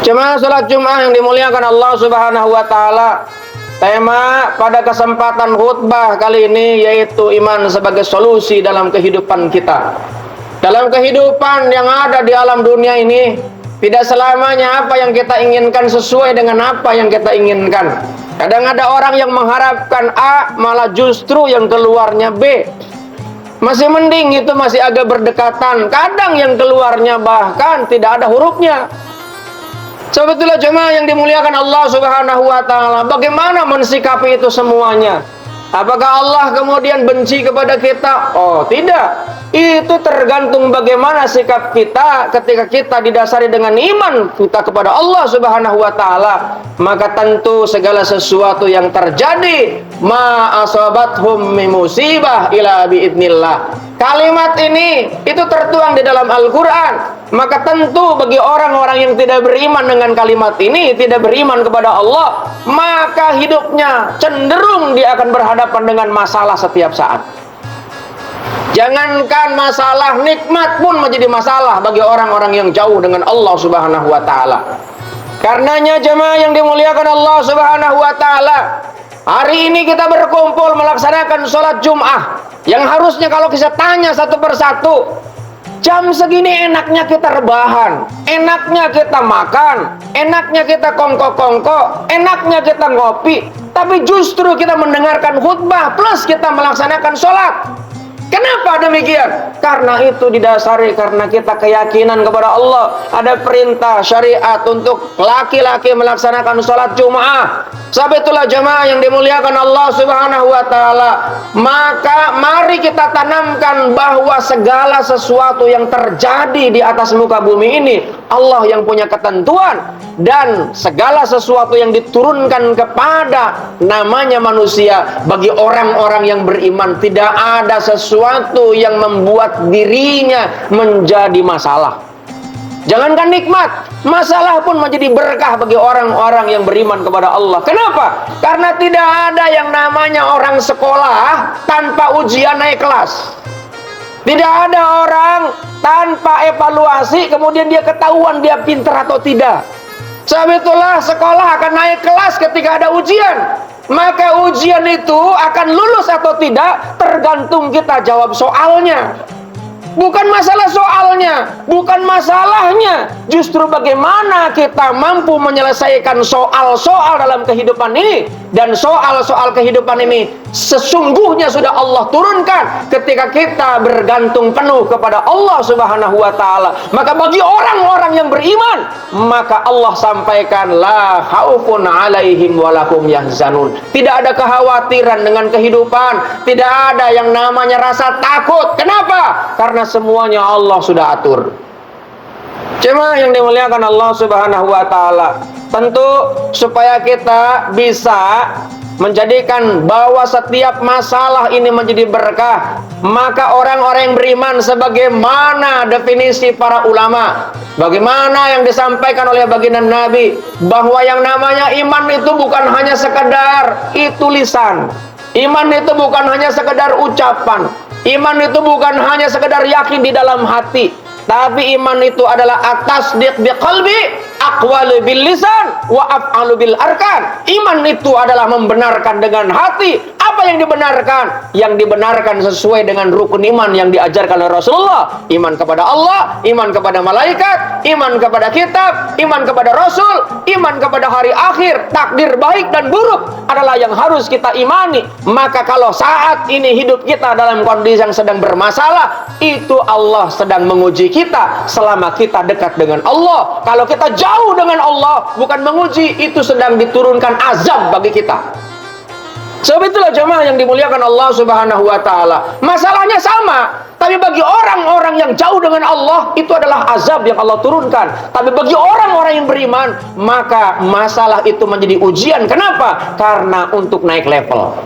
Jemaah salat Jumat yang dimuliakan Allah Subhanahu wa taala, tema pada kesempatan khutbah kali ini yaitu iman sebagai solusi dalam kehidupan kita. Dalam kehidupan yang ada di alam dunia ini, tidak selamanya apa yang kita inginkan sesuai dengan apa yang kita inginkan. Kadang ada orang yang mengharapkan A, malah justru yang keluarnya B. Masih mending itu masih agak berdekatan. Kadang yang keluarnya bahkan tidak ada hurufnya. Sebetulnya jemaah yang dimuliakan Allah Subhanahu wa taala, bagaimana mensikapi itu semuanya? Apakah Allah kemudian benci kepada kita? Oh, tidak. Itu tergantung bagaimana sikap kita ketika kita didasari dengan iman kita kepada Allah Subhanahu wa taala. Maka tentu segala sesuatu yang terjadi, ma asabathum min musibah ila biidznillah. Kalimat ini itu tertuang di dalam Al-Qur'an. Maka tentu bagi orang-orang yang tidak beriman dengan kalimat ini, tidak beriman kepada Allah, maka hidupnya cenderung dia akan berhadapan dengan masalah setiap saat. Jangankan masalah, nikmat pun menjadi masalah bagi orang-orang yang jauh dengan Allah Subhanahu wa taala. Karenanya jemaah yang dimuliakan Allah Subhanahu wa taala, hari ini kita berkumpul melaksanakan sholat Jum'ah yang harusnya kalau kita tanya satu persatu, jam segini enaknya kita rebahan, enaknya kita makan, enaknya kita kongko-kongko, enaknya kita ngopi, tapi justru kita mendengarkan khutbah plus kita melaksanakan sholat. Kenapa demikian? Karena itu didasari karena kita keyakinan kepada Allah. Ada perintah syariat untuk laki-laki melaksanakan sholat Jum'ah. Sebab itulah jemaah yang dimuliakan Allah Subhanahu wa taala, maka mari kita tanamkan bahwa segala sesuatu yang terjadi di atas muka bumi ini Allah yang punya ketentuan, dan segala sesuatu yang diturunkan kepada namanya manusia bagi orang-orang yang beriman, tidak ada sesuatu yang membuat dirinya menjadi masalah. Jangankan nikmat, masalah pun menjadi berkah bagi orang-orang yang beriman kepada Allah. Kenapa? Karena tidak ada yang namanya orang sekolah tanpa ujian naik kelas. Tidak ada orang tanpa evaluasi kemudian dia ketahuan dia pintar atau tidak. Sebab itulah sekolah akan naik kelas ketika ada ujian. Maka ujian itu akan lulus atau tidak tergantung kita jawab soalnya. Bukan masalah soalnya, bukan masalahnya. Justru bagaimana kita mampu menyelesaikan soal-soal dalam kehidupan ini. Dan soal-soal kehidupan ini sesungguhnya sudah Allah turunkan ketika kita bergantung penuh kepada Allah Subhanahu wa taala. Maka bagi orang-orang yang beriman, maka Allah sampaikan la khaufun alaihim walahum yahzanun. Tidak ada kekhawatiran dengan kehidupan, tidak ada yang namanya rasa takut. Kenapa? Karena semuanya Allah sudah atur. Jemaah yang dimuliakan Allah Subhanahu wa taala, tentu supaya kita bisa menjadikan bahwa setiap masalah ini menjadi berkah, maka orang-orang yang beriman sebagaimana definisi para ulama, bagaimana yang disampaikan oleh baginda Nabi, bahwa yang namanya iman itu bukan hanya sekedar itu lisan. Iman itu bukan hanya sekedar ucapan. Iman itu bukan hanya sekedar yakin di dalam hati, tapi iman itu adalah at-tasdiq biqalbi, aqwalu bil lisan, wa af'alu bil arkan. Iman itu adalah membenarkan dengan hati. Apa yang dibenarkan? Yang dibenarkan sesuai dengan rukun iman yang diajarkan oleh Rasulullah. Iman kepada Allah, iman kepada malaikat, iman kepada kitab, iman kepada Rasul, iman kepada hari akhir, takdir baik dan buruk adalah yang harus kita imani. Maka kalau saat ini hidup kita dalam kondisi yang sedang bermasalah, itu Allah sedang menguji kita selama kita dekat dengan Allah. Kalau kita jauh dengan Allah, bukan menguji, itu sedang diturunkan azab bagi kita. Sebab itulah jemaah yang dimuliakan Allah Subhanahu wa taala, masalahnya sama, tapi bagi orang-orang yang jauh dengan Allah itu adalah azab yang Allah turunkan. Tapi bagi orang-orang yang beriman, maka masalah itu menjadi ujian. Kenapa? Karena untuk naik level.